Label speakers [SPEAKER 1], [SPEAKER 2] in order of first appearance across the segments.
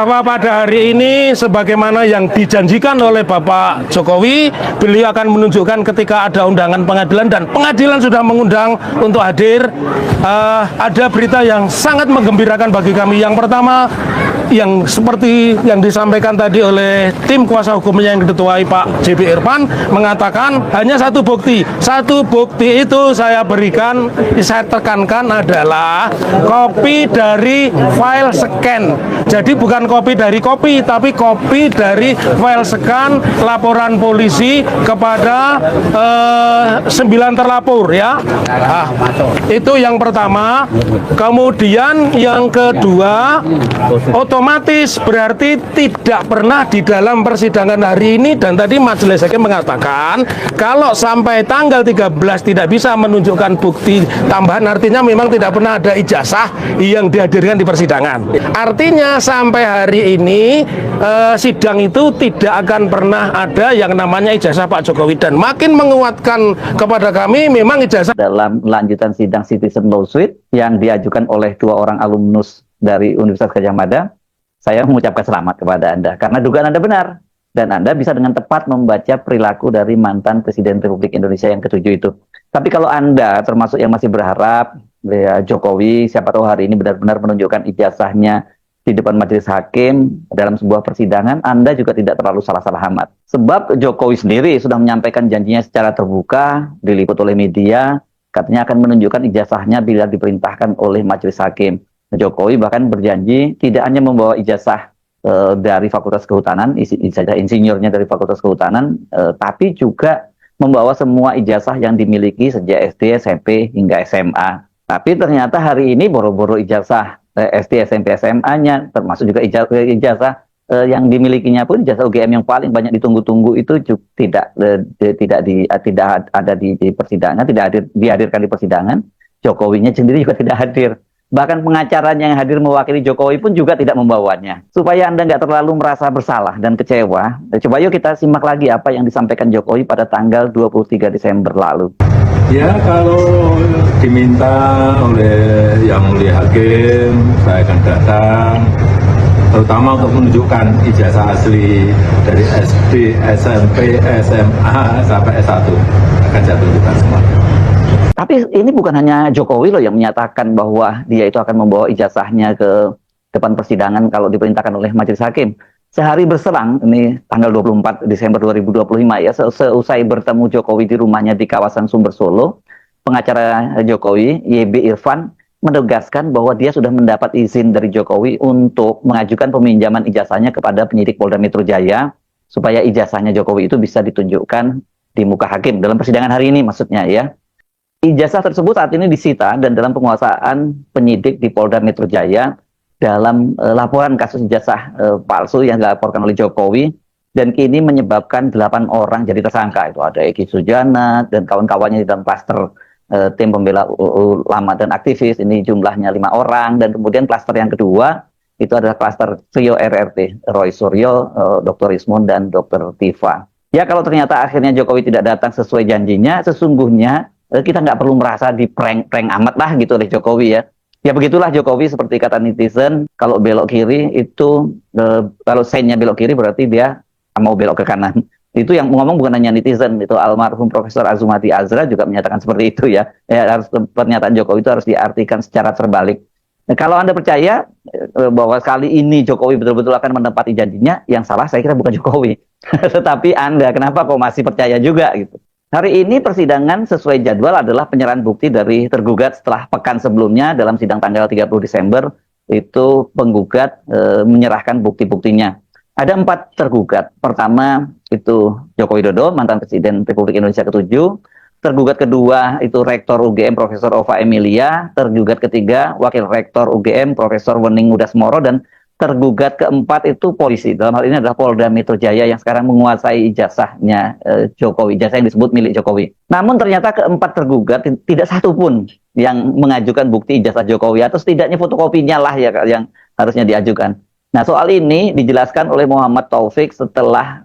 [SPEAKER 1] bahwa pada hari ini sebagaimana yang dijanjikan oleh Bapak Jokowi, beliau akan menunjukkan ketika ada undangan pengadilan dan pengadilan sudah mengundang untuk hadir. Ada berita yang sangat menggembirakan bagi kami. Yang pertama, yang seperti yang disampaikan tadi oleh tim kuasa hukumnya yang diketuai Pak JB Irfan, mengatakan hanya satu bukti. Satu bukti itu saya berikan, saya tekankan adalah kopi dari file scan. Jadi bukan kopi dari kopi, tapi kopi dari file scan laporan polisi kepada 9 terlapor ya. Nah, itu yang pertama. Kemudian yang kedua, otomatis berarti tidak pernah di dalam persidangan hari ini, dan tadi majelis hakim mengatakan kalau sampai tanggal 13 tidak bisa menunjukkan bukti tambahan, artinya memang tidak pernah ada ijazah yang dihadirkan di persidangan. Artinya sampai hari ini sidang itu tidak akan pernah ada yang namanya ijazah Pak Jokowi, dan makin menguatkan kepada kami memang ijazah.
[SPEAKER 2] Dalam lanjutan sidang Citizen Lawsuit yang diajukan oleh 2 orang alumnus dari Universitas Gadjah Mada, saya mengucapkan selamat kepada Anda karena dugaan Anda benar, dan Anda bisa dengan tepat membaca perilaku dari mantan Presiden Republik Indonesia yang ke-7 itu. Tapi kalau Anda termasuk yang masih berharap ya, Jokowi siapa tahu hari ini benar-benar menunjukkan ijazahnya di depan majelis hakim dalam sebuah persidangan, Anda juga tidak terlalu salah-salah amat. Sebab Jokowi sendiri sudah menyampaikan janjinya secara terbuka, diliput oleh media, katanya akan menunjukkan ijazahnya bila diperintahkan oleh majelis hakim. Jokowi bahkan berjanji tidak hanya membawa ijazah dari Fakultas Kehutanan, ijazah insinyurnya dari Fakultas Kehutanan, tapi juga membawa semua ijazah yang dimiliki sejak SD, SMP, hingga SMA. Tapi ternyata hari ini boro-boro ijazah SD, SMP, SMA-nya, termasuk juga ijazah yang dimilikinya pun ijazah UGM yang paling banyak ditunggu-tunggu itu juga tidak ada di persidangan, tidak dihadirkan di persidangan. Jokowinya sendiri juga tidak hadir. Bahkan pengacaranya yang hadir mewakili Jokowi pun juga tidak membawanya. Supaya Anda nggak terlalu merasa bersalah dan kecewa, coba yuk kita simak lagi apa yang disampaikan Jokowi pada tanggal 23 Desember lalu.
[SPEAKER 3] Ya, kalau diminta oleh Yang Mulia Hakim, saya akan datang, terutama untuk menunjukkan ijazah asli dari SD, SMP, SMA, sampai S1. Akan saya tunjukkan semua.
[SPEAKER 2] Tapi ini bukan hanya Jokowi loh yang menyatakan bahwa dia itu akan membawa ijazahnya ke depan persidangan kalau diperintahkan oleh majelis hakim. Sehari berselang, ini tanggal 24 Desember 2025 ya, seusai bertemu Jokowi di rumahnya di kawasan Sumber Solo, pengacara Jokowi, YB Irfan, menegaskan bahwa dia sudah mendapat izin dari Jokowi untuk mengajukan peminjaman ijazahnya kepada penyidik Polda Metro Jaya, supaya ijazahnya Jokowi itu bisa ditunjukkan di muka hakim dalam persidangan hari ini maksudnya ya. Ijazah tersebut saat ini disita dan dalam penguasaan penyidik di Polda Metro Jaya dalam laporan kasus ijazah palsu yang dilaporkan oleh Jokowi, dan kini menyebabkan 8 orang jadi tersangka. Itu ada Eki Sujana dan kawan-kawannya di dalam klaster tim pembela ulama dan aktivis, ini jumlahnya 5 orang, dan kemudian klaster yang kedua itu adalah klaster trio RRT, Roy Suryo, Dr. Ismun, dan Dr. Tifa. Ya, kalau ternyata akhirnya Jokowi tidak datang sesuai janjinya, sesungguhnya kita nggak perlu merasa di prank amat lah gitu oleh Jokowi ya. Ya begitulah Jokowi, seperti kata netizen, kalau belok kiri itu, kalau sign-nya belok kiri berarti dia mau belok ke kanan. Itu yang ngomong bukan hanya netizen, itu almarhum Profesor Azumati Azra juga menyatakan seperti itu ya. Harus, pernyataan Jokowi itu harus diartikan secara terbalik. Nah, kalau Anda percaya bahwa kali ini Jokowi betul-betul akan menepati janjinya, yang salah saya kira bukan Jokowi. Tetapi Anda, kenapa kok masih percaya juga gitu? Hari ini persidangan sesuai jadwal adalah penyerahan bukti dari tergugat setelah pekan sebelumnya dalam sidang tanggal 30 Desember, itu penggugat menyerahkan bukti-buktinya. Ada 4 tergugat. Pertama itu Joko Widodo, mantan Presiden Republik Indonesia ke-7. Tergugat kedua itu Rektor UGM Profesor Ova Emilia. Tergugat ketiga Wakil Rektor UGM Profesor Wening Udasmoro. Dan tergugat keempat itu polisi. Dalam hal ini adalah Polda Metro Jaya yang sekarang menguasai ijazahnya Jokowi, ijazah yang disebut milik Jokowi. Namun ternyata keempat tergugat tidak satu pun yang mengajukan bukti ijazah Jokowi, atau setidaknya fotokopinya lah ya yang harusnya diajukan. Nah, soal ini dijelaskan oleh Muhammad Taufik setelah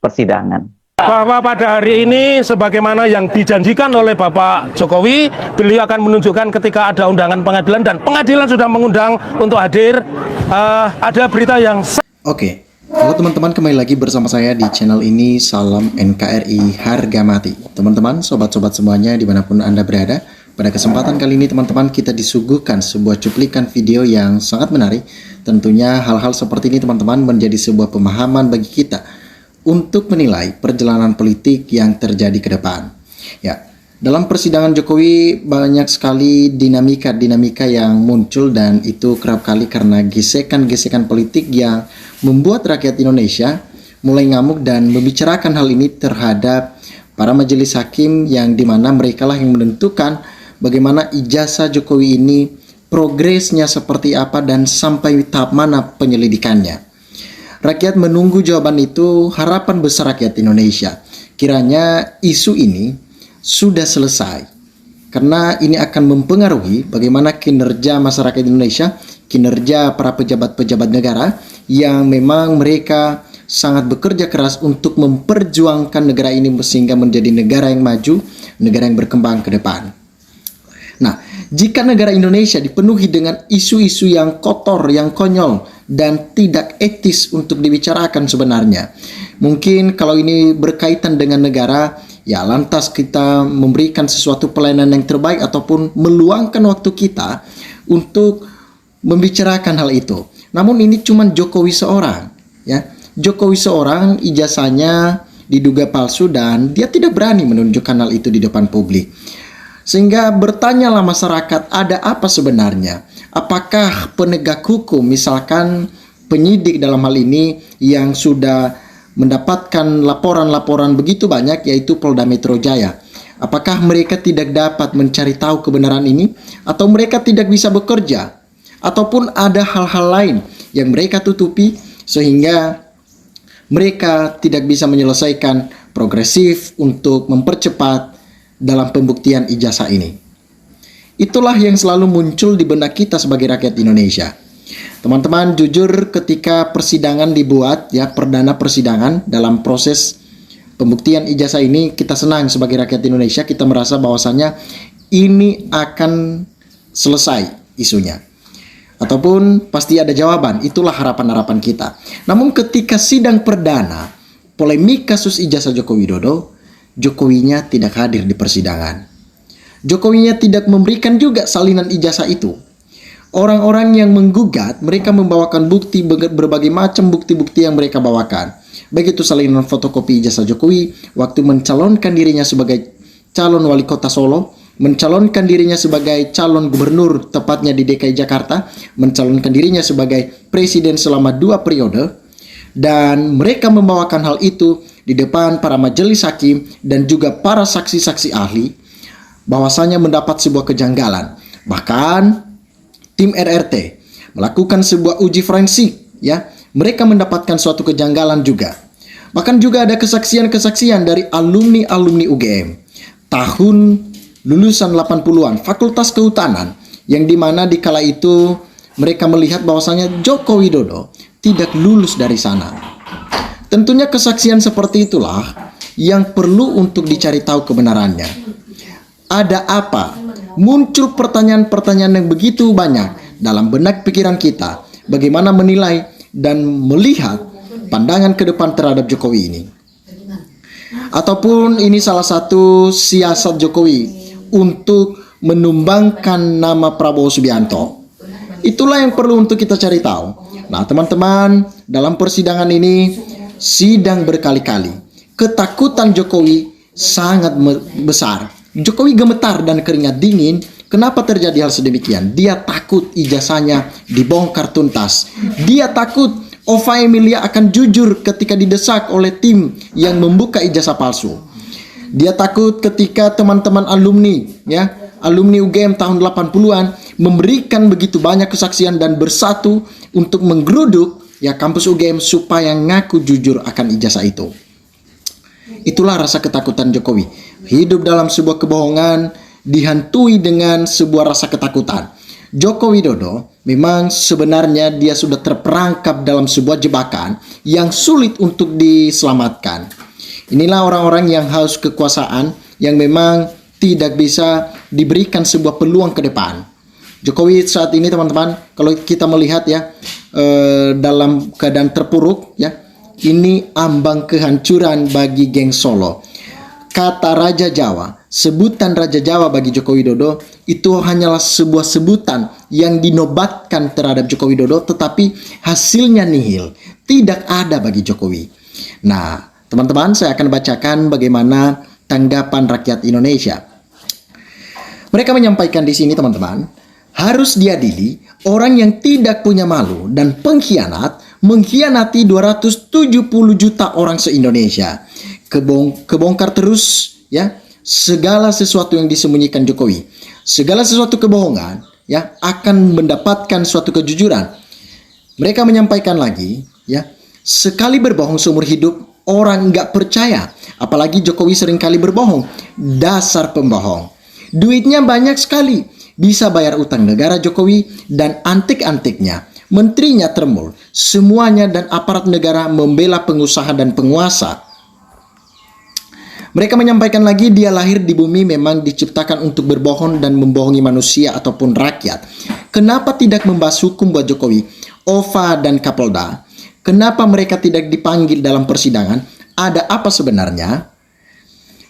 [SPEAKER 2] persidangan.
[SPEAKER 1] bahwa pada hari ini sebagaimana yang dijanjikan oleh Bapak Jokowi, beliau akan menunjukkan ketika ada undangan pengadilan dan pengadilan sudah mengundang untuk hadir. Ada berita yang
[SPEAKER 4] Oke, halo teman-teman, kembali lagi bersama saya di channel ini. Salam NKRI harga mati. Teman-teman, sobat-sobat semuanya dimanapun Anda berada, pada kesempatan kali ini teman-teman kita disuguhkan sebuah cuplikan video yang sangat menarik. Tentunya hal-hal seperti ini teman-teman menjadi sebuah pemahaman bagi kita untuk menilai perjalanan politik yang terjadi ke depan. Ya, dalam persidangan Jokowi banyak sekali dinamika yang muncul, dan itu kerap kali karena gesekan-gesekan politik yang membuat rakyat Indonesia mulai ngamuk dan membicarakan hal ini terhadap para majelis hakim, yang dimana mereka lah yang menentukan bagaimana ijazah Jokowi ini progresnya seperti apa dan sampai tahap mana penyelidikannya. Rakyat menunggu jawaban itu, harapan besar rakyat Indonesia. Kiranya isu ini sudah selesai, karena ini akan mempengaruhi bagaimana kinerja masyarakat Indonesia, kinerja para pejabat-pejabat negara yang memang mereka sangat bekerja keras untuk memperjuangkan negara ini sehingga menjadi negara yang maju, negara yang berkembang ke depan. Nah, jika negara Indonesia dipenuhi dengan isu-isu yang kotor, yang konyol, dan tidak etis untuk dibicarakan sebenarnya, mungkin kalau ini berkaitan dengan negara, ya lantas kita memberikan sesuatu pelayanan yang terbaik ataupun meluangkan waktu kita untuk membicarakan hal itu. Namun ini cuma Jokowi seorang, ya. Jokowi seorang ijazahnya diduga palsu dan dia tidak berani menunjukkan hal itu di depan publik. Sehingga bertanyalah masyarakat, ada apa sebenarnya? Apakah penegak hukum, misalkan penyidik dalam hal ini yang sudah mendapatkan laporan-laporan begitu banyak, yaitu Polda Metro Jaya, apakah mereka tidak dapat mencari tahu kebenaran ini? Atau mereka tidak bisa bekerja? Ataupun ada hal-hal lain yang mereka tutupi sehingga mereka tidak bisa menyelesaikan progresif untuk mempercepat dalam pembuktian ijazah ini. Itulah yang selalu muncul di benak kita sebagai rakyat Indonesia. Teman-teman, jujur ketika persidangan dibuat, ya perdana persidangan dalam proses pembuktian ijazah ini, kita senang sebagai rakyat Indonesia. Kita merasa bahwasannya ini akan selesai isunya, ataupun pasti ada jawaban. Itulah harapan-harapan kita. Namun ketika sidang perdana polemik kasus ijazah Joko Widodo, Jokowinya tidak hadir di persidangan. Jokowinya tidak memberikan juga salinan ijazah itu. Orang-orang yang menggugat, mereka membawakan bukti, berbagai macam bukti-bukti yang mereka bawakan. Baik itu salinan fotokopi ijazah Jokowi waktu mencalonkan dirinya sebagai calon wali kota Solo, mencalonkan dirinya sebagai calon gubernur, tepatnya di DKI Jakarta, mencalonkan dirinya sebagai presiden selama 2 periode, dan mereka membawakan hal itu di depan para majelis hakim dan juga para saksi-saksi ahli, bahwasanya mendapat sebuah kejanggalan. Bahkan tim RRT melakukan sebuah uji forensik, ya, mereka mendapatkan suatu kejanggalan juga. Bahkan juga ada kesaksian-kesaksian dari alumni UGM tahun lulusan 80-an, Fakultas Kehutanan, yang dimana di kala itu mereka melihat bahwasanya Joko Widodo tidak lulus dari sana. Tentunya kesaksian seperti itulah yang perlu untuk dicari tahu kebenarannya. Ada apa? Muncul pertanyaan-pertanyaan yang begitu banyak dalam benak pikiran kita. Bagaimana menilai dan melihat pandangan ke depan terhadap Jokowi ini? Ataupun ini salah satu siasat Jokowi untuk menumbangkan nama Prabowo Subianto? Itulah yang perlu untuk kita cari tahu. Nah teman-teman, dalam persidangan ini sidang berkali-kali, ketakutan Jokowi sangat besar. Jokowi gemetar dan keringat dingin. Kenapa terjadi hal sedemikian? Dia takut ijazahnya dibongkar tuntas. Dia takut Ova Emilia akan jujur ketika didesak oleh tim yang membuka ijazah palsu. Dia takut ketika teman-teman alumni, ya, alumni UGM tahun 80-an memberikan begitu banyak kesaksian dan bersatu untuk menggeruduk, ya, kampus UGM supaya ngaku jujur akan ijazah itu. Itulah rasa ketakutan Jokowi. Hidup dalam sebuah kebohongan dihantui dengan sebuah rasa ketakutan. Joko Widodo memang sebenarnya dia sudah terperangkap dalam sebuah jebakan yang sulit untuk diselamatkan. Inilah orang-orang yang haus kekuasaan yang memang tidak bisa diberikan sebuah peluang ke depan. Jokowi saat ini teman-teman, kalau kita melihat ya dalam keadaan terpuruk ya, ini ambang kehancuran bagi geng Solo. Kata Raja Jawa, sebutan Raja Jawa bagi Joko Widodo itu hanyalah sebuah sebutan yang dinobatkan terhadap Joko Widodo, tetapi hasilnya nihil, tidak ada bagi Jokowi. Nah, teman-teman, saya akan bacakan bagaimana tanggapan rakyat Indonesia. Mereka menyampaikan di sini, teman-teman, harus diadili orang yang tidak punya malu dan pengkhianat mengkhianati 270 juta orang se-Indonesia. Kebongkar terus ya segala sesuatu yang disembunyikan Jokowi. Segala sesuatu kebohongan ya akan mendapatkan suatu kejujuran. Mereka menyampaikan lagi ya, sekali berbohong seumur hidup orang nggak percaya. Apalagi Jokowi seringkali berbohong. Dasar pembohong. Duitnya banyak sekali, bisa bayar utang negara Jokowi dan antik-antiknya. Menterinya termul, semuanya dan aparat negara membela pengusaha dan penguasa. Mereka menyampaikan lagi, dia lahir di bumi memang diciptakan untuk berbohong dan membohongi manusia ataupun rakyat. Kenapa tidak membahas hukum buat Jokowi, OVA dan Kapolda? Kenapa mereka tidak dipanggil dalam persidangan? Ada apa sebenarnya?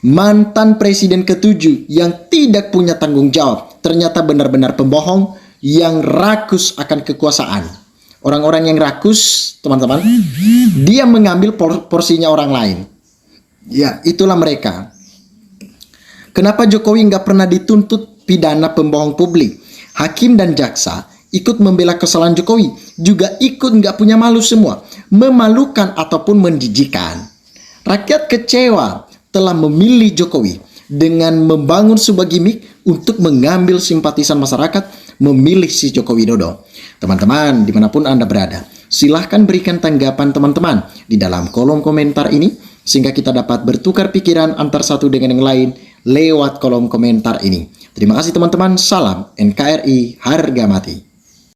[SPEAKER 4] Mantan Presiden ke-7 yang tidak punya tanggung jawab ternyata benar-benar pembohong yang rakus akan kekuasaan. Orang-orang yang rakus, teman-teman, dia mengambil porsinya orang lain. Ya, itulah mereka. Kenapa Jokowi nggak pernah dituntut pidana pembohong publik? Hakim dan jaksa ikut membela kesalahan Jokowi, juga ikut nggak punya malu semua. Memalukan ataupun menjijikan. Rakyat kecewa telah memilih Jokowi dengan membangun sebuah gimmick untuk mengambil simpatisan masyarakat, memilih si Joko Widodo. Teman-teman, dimanapun Anda berada, silahkan berikan tanggapan teman-teman di dalam kolom komentar ini, sehingga kita dapat bertukar pikiran antar satu dengan yang lain lewat kolom komentar ini. Terima kasih teman-teman, salam NKRI harga mati.